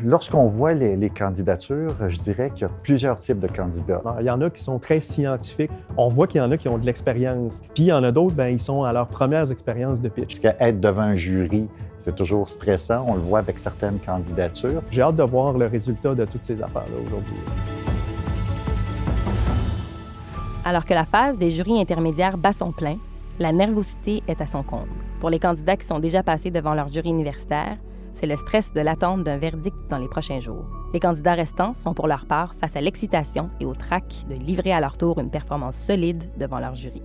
Lorsqu'on voit les candidatures, je dirais qu'il y a plusieurs types de candidats. Il y en a qui sont très scientifiques. On voit qu'il y en a qui ont de l'expérience. Puis il y en a d'autres, ils sont à leurs premières expériences de pitch. Parce qu'être devant un jury, c'est toujours stressant. On le voit avec certaines candidatures. J'ai hâte de voir le résultat de toutes ces affaires-là aujourd'hui. Alors que la phase des jurys intermédiaires bat son plein, la nervosité est à son comble. Pour les candidats qui sont déjà passés devant leur jury universitaire, c'est le stress de l'attente d'un verdict dans les prochains jours. Les candidats restants sont pour leur part face à l'excitation et au trac de livrer à leur tour une performance solide devant leur jury.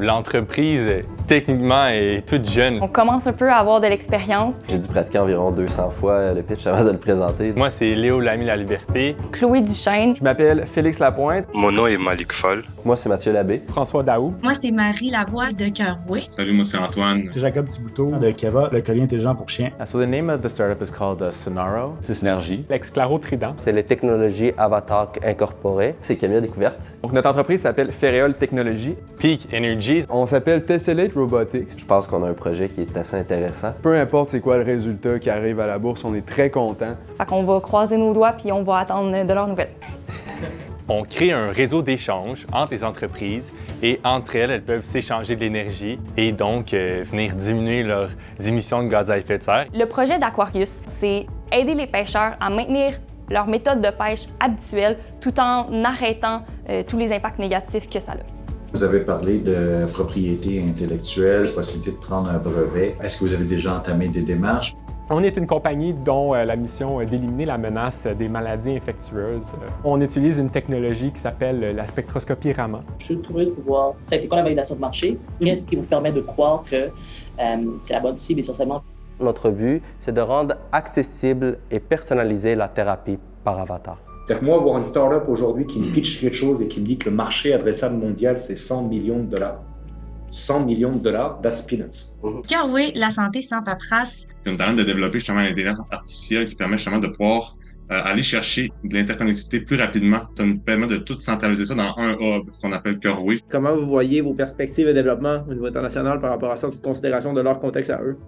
L'entreprise, techniquement, est toute jeune. On commence un peu à avoir de l'expérience. J'ai dû pratiquer environ 200 fois le pitch avant de le présenter. Moi, c'est Léo Lamy-Laliberté. Chloé Duchesne. Je m'appelle Félix Lapointe. Mon nom est Malik Fall. Moi, c'est Mathieu Labbé. François Daou. Moi, c'est Marie Lavoie de Cœur-Oué. Salut, moi, c'est Antoine. C'est Jacob Thibouteau de Keva, le collier intelligent pour chiens. So the name of the startup is called Sonaro. C'est Synergie. L'ex-Claro Trident. C'est les technologies Avatar incorporées. C'est Camille Découverte. Donc, notre entreprise s'appelle Ferréol Technologies. Peak Energy. On s'appelle Tessellate Robotics. Je pense qu'on a un projet qui est assez intéressant. Peu importe c'est quoi le résultat qui arrive à la bourse, on est très content. Fait qu'on va croiser nos doigts puis on va attendre de leurs nouvelles. On crée un réseau d'échanges entre les entreprises et entre elles, elles peuvent s'échanger de l'énergie et donc venir diminuer leurs émissions de gaz à effet de serre. Le projet d'Aquarius, c'est aider les pêcheurs à maintenir leur méthode de pêche habituelle tout en arrêtant tous les impacts négatifs que ça a. Vous avez parlé de propriété intellectuelle, possibilité de prendre un brevet. Est-ce que vous avez déjà entamé des démarches? On est une compagnie dont la mission est d'éliminer la menace des maladies infectieuses. On utilise une technologie qui s'appelle la spectroscopie Raman. Je suis curieuse pour voir, ça a été quoi la validation de marché? Qu'est-ce qui vous permet de croire que c'est la bonne cible essentiellement? Notre but, c'est de rendre accessible et personnaliser la thérapie par avatar. C'est-à-dire que moi, voir une start-up aujourd'hui qui me pitch quelque chose et qui me dit que le marché adressable mondial, c'est 100 millions de dollars. 100 millions de dollars, that's peanuts. Cœur-Oué, la santé sans paperasse. On est en train de développer justement l'intelligence artificielle qui permet justement de pouvoir aller chercher de l'interconnectivité plus rapidement. Ça nous permet de tout centraliser ça dans un hub qu'on appelle Cœur-Oué. Comment vous voyez vos perspectives de développement au niveau international par rapport à ça, en toute considération de leur contexte à eux?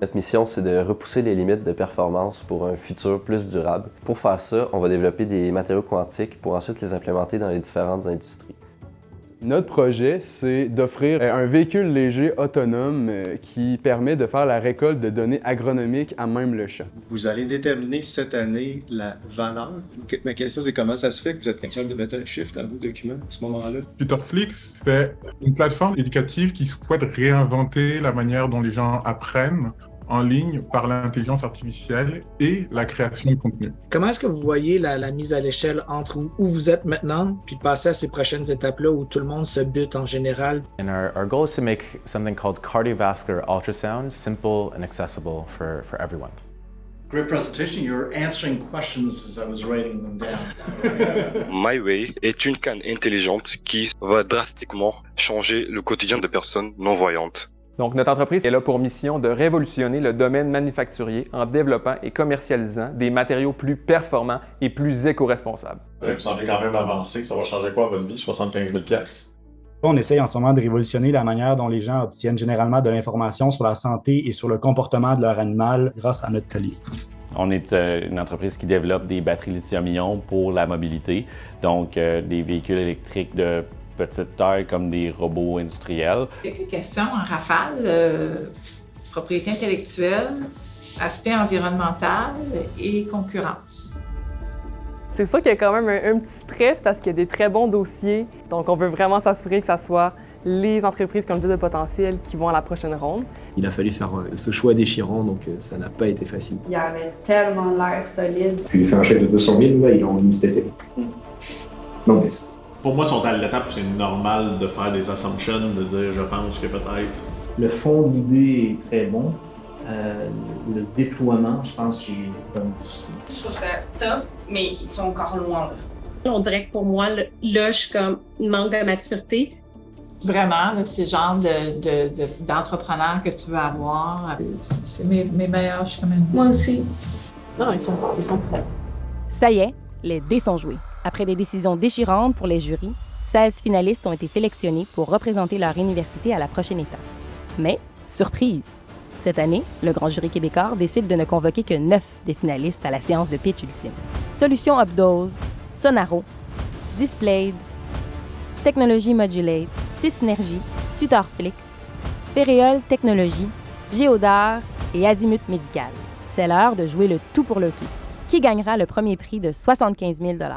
Notre mission, c'est de repousser les limites de performance pour un futur plus durable. Pour faire ça, on va développer des matériaux quantiques pour ensuite les implémenter dans les différentes industries. Notre projet, c'est d'offrir un véhicule léger autonome qui permet de faire la récolte de données agronomiques à même le champ. Vous allez déterminer cette année la valeur. Ma question, c'est comment ça se fait que vous êtes capable de mettre un chiffre dans vos documents à ce moment-là? Tutorflix, c'est une plateforme éducative qui souhaite réinventer la manière dont les gens apprennent en ligne par l'intelligence artificielle et la création de contenu. Comment est-ce que vous voyez la mise à l'échelle entre où vous êtes maintenant puis passer à ces prochaines étapes-là où tout le monde se bute en général? And our goal is to make something called cardiovascular ultrasound simple and accessible for everyone. Great presentation. You were answering questions as I was writing them down. MyWay est une canne intelligente qui va drastiquement changer le quotidien de personnes non-voyantes. Donc, notre entreprise est là pour mission de révolutionner le domaine manufacturier en développant et commercialisant des matériaux plus performants et plus éco-responsables. Vous semblez quand même avancer. Ça va changer quoi à votre vie? 75 000 $? On essaye en ce moment de révolutionner la manière dont les gens obtiennent généralement de l'information sur la santé et sur le comportement de leur animal grâce à notre collier. On est une entreprise qui développe des batteries lithium-ion pour la mobilité, donc des véhicules électriques de petite taille comme des robots industriels. Quelques questions en rafale, propriété intellectuelle, aspect environnemental et concurrence. C'est sûr qu'il y a quand même un petit stress parce qu'il y a des très bons dossiers. Donc, on veut vraiment s'assurer que ça soit les entreprises qui ont le plus de potentiel qui vont à la prochaine ronde. Il a fallu faire ce choix déchirant, donc ça n'a pas été facile. Il avait tellement l'air solide. Puis il fait un chèque de 200 000, là, il en mis cet été. Non, mais pour moi, ils sont à l'étape où c'est normal de faire des assumptions, de dire je pense que peut-être. Le fond de l'idée est très bon. Le déploiement, je pense qu'il est pas difficile. Je trouve ça top, mais ils sont encore loin là. On dirait que pour moi, là, je suis comme une manque de maturité. Vraiment, là, c'est le genre d'entrepreneur que tu veux avoir. C'est mes meilleurs, je suis comme une... Moi aussi. Non, ils sont prêts. Ça y est, les dés sont joués. Après des décisions déchirantes pour les jurys, 16 finalistes ont été sélectionnés pour représenter leur université à la prochaine étape. Mais, surprise! Cette année, le Grand Jury québécois décide de ne convoquer que 9 des finalistes à la séance de pitch ultime. Solutions Updose, Sonaro, Displayed, Technologie Modulate, Synergie, Tutorflix, Ferréol Technologie, Géodar et Azimut Médical. C'est l'heure de jouer le tout pour le tout. Qui gagnera le premier prix de 75 000 $?